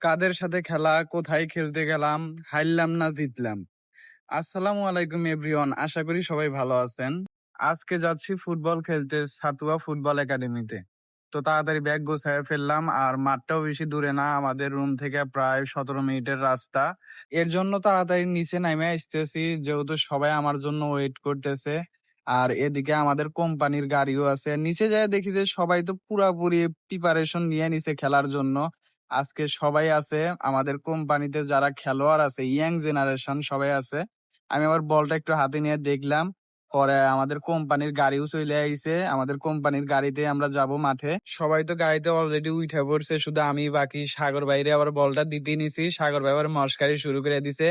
কাদের সাথে খেলা, কোথায় খেলতে গেলাম, হারলাম না জিতলাম। আসসালামু আলাইকুম এভরিওয়ান, আশা করি সবাই ভালো আছেন। আজকে যাচ্ছি ফুটবল খেলতে সাতুয়া ফুটবল একাডেমিতে। তো তাড়াতাড়ি ব্যাগ গোছায় ফেললাম, আর মাঠটাও বেশি দূরে না, আমাদের রুম থেকে প্রায় 17 মিনিটের রাস্তা। এর জন্য তাড়াতাড়ি নিচে নামে আসতেছি, যেহেতু সবাই আমার জন্য ওয়েট করতেছে। আর এদিকে আমাদের কোম্পানির গাড়িও আছে। নিচে যায় দেখি যে সবাই তো পুরাপুরি প্রিপারেশন নিয়ে নিছে খেলার জন্য। আজকে সবাই আছে, আমাদের কোম্পানিতে যারা খেলোয়াড় আছে, ইয়াং জেনারেশন সবাই আছে। আমি আবার বলটা একটু হাতে নিয়ে দেখলাম। পরে আমাদের কোম্পানির গাড়িও চলে আইছে, আমাদের কোম্পানির গাড়িতে আমরা যাব মাঠে। সবাই তো গাড়িতে অলরেডি উঠে পড়ছে, শুধু আমি বাকি। সাগর বাইরে আবার বলটা দিতে নিছি, সাগর ভাই আবার মস্কারি শুরু করে দিছে।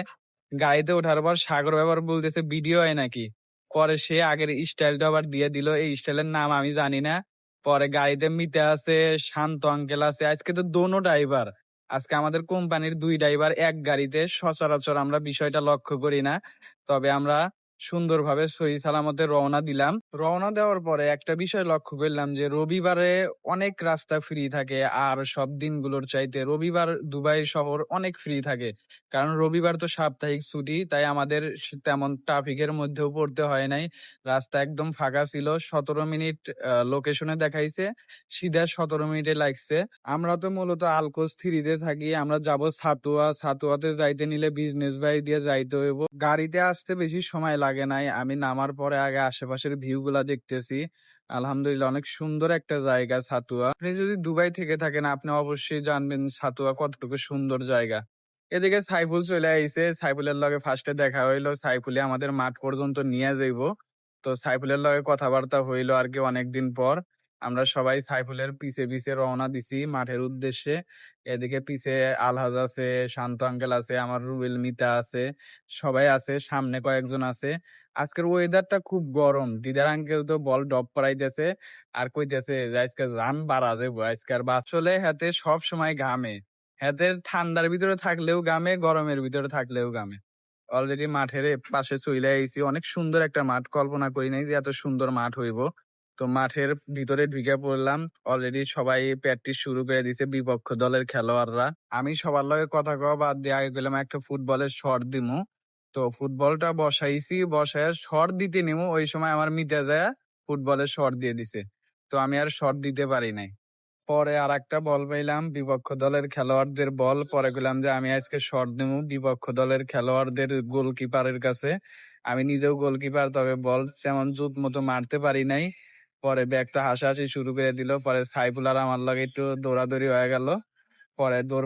গাড়িতে ওঠার পর সাগর ভাই আবার বলতেছে ভিডিও হয় নাকি। পরে সে আগের স্টাইলটা আবার দিয়ে দিল, এই স্টাইলের নাম আমি জানি না। পরে গাড়িতে মিতে আছে, শান্ত আঙ্কেল আছে। আজকে তো দোনো ড্রাইভার, আজকে আমাদের কোম্পানির দুই ড্রাইভার এক গাড়িতে। সচরাচর আমরা বিষয়টা লক্ষ্য করি না, তবে আমরা সুন্দরভাবে সহি সালামতে রওনা দিলাম। রওনা দেওয়ার পরে একটা বিষয় লক্ষ্য করলাম যে রবিবারে অনেক রাস্তা ফ্রি থাকে, আর সব দিনগুলোর চাইতে রবিবার দুবাই শহর অনেক ফ্রি থাকে। কারণ রবিবার তো সাপ্তাহিক ছুটি, তাই আমাদের তেমন ট্রাফিকের মধ্যেও পড়তে হয় নাই। রাস্তা একদম ফাঁকা ছিল। 17 মিনিট লোকেশনে দেখাইছে, সিধা 17 মিনিটে লাগছে। আমরা তো মূলত আলকোস থ্রিতে থাকি, আমরা যাব সাতুয়া। সাতুয়াতে যাইতে নিলে বিজনেস বাই দিয়ে যাইতে হইব। গাড়িতে আসতে বেশি সময় লাগে নাই। আমি নামার পরে আগে আশেপাশের ভিউ গুলা দেখতেছি। আলহামদুলিল্লাহ, অনেক সুন্দর একটা জায়গা সাতুয়া। আপনি যদি দুবাই থেকে থাকেন, আপনি অবশ্যই জানবেন সাতুয়া কতটুকু সুন্দর জায়গা। এদিকে সাইফুল চলে আইছে, সাইফুলের লগে ফার্স্টে দেখা হইলো। সাইফুলে আমাদের মাঠ পর্যন্ত নিয়ে যাইবো। তো সাইফুলের লগে কথাবার্তা হইলো আর কি অনেকদিন পর। আমরা সবাই সাইফুলের পিছে পিছে রওনা দিছি মাঠের উদ্দেশ্যে। এদিকে পিছে আলহাজ আছে, শান্ত আঙ্কেল আছে, আমার রুবেল মিতা আছে, সবাই আছে, সামনে কয়েকজন আছে। আজকের ওয়েদারটা খুব গরম। দিদার আঙ্কেল তো বল ড্রপ করাইতেছে, আর কইতেছে যে আজকে জান বাড়া যাবো। আজকে আর আসলে হাতে সব সময় ঘামে। হাতে ঠান্ডার ভিতরে থাকলেও ঘামে, গরমের ভিতরে থাকলেও ঘামে। অলরেডি মাঠের পাশে চলে আইছি। অনেক সুন্দর একটা মাঠ, কল্পনা করি নাই যে এত সুন্দর মাঠ হইব। তো মাঠের ভিতরে ঢুকে পড়লাম। অলরেডি সবাই প্র্যাকটিস শুরু করে দিছে, বিপক্ষ দলের খেলোয়াড়রা। আমি সবার লগে কথা কওয়া বাদ দিয়ে আগে গেলাম একটা ফুটবলের শট দিমু। তো ফুটবলটা বসাইছি, বসায় শট দিতে নিমু, ওই সময় আমার মিটে যায় ফুটবলের শট দিয়ে দিছে। তো আমি আর শট দিতে পারি নাই। পরে আর একটা বল পাইলাম, বিপক্ষ দলের খেলোয়াড়দের বল। পরে গেলাম যে আমি আজকে শট দেবো বিপক্ষ দলের খেলোয়াড়দের গোলকিপারের কাছে। আমি নিজেও গোলকিপার, তবে বল তেমন জুত মতো মারতে পারি নাই। পরে ব্যাগটা হাসাহাসি শুরু করে দিল। পরে সাইফুল আর আমার লগে একটু দৌড়াদৌড়ি হয়ে গেল। পরে দৌড়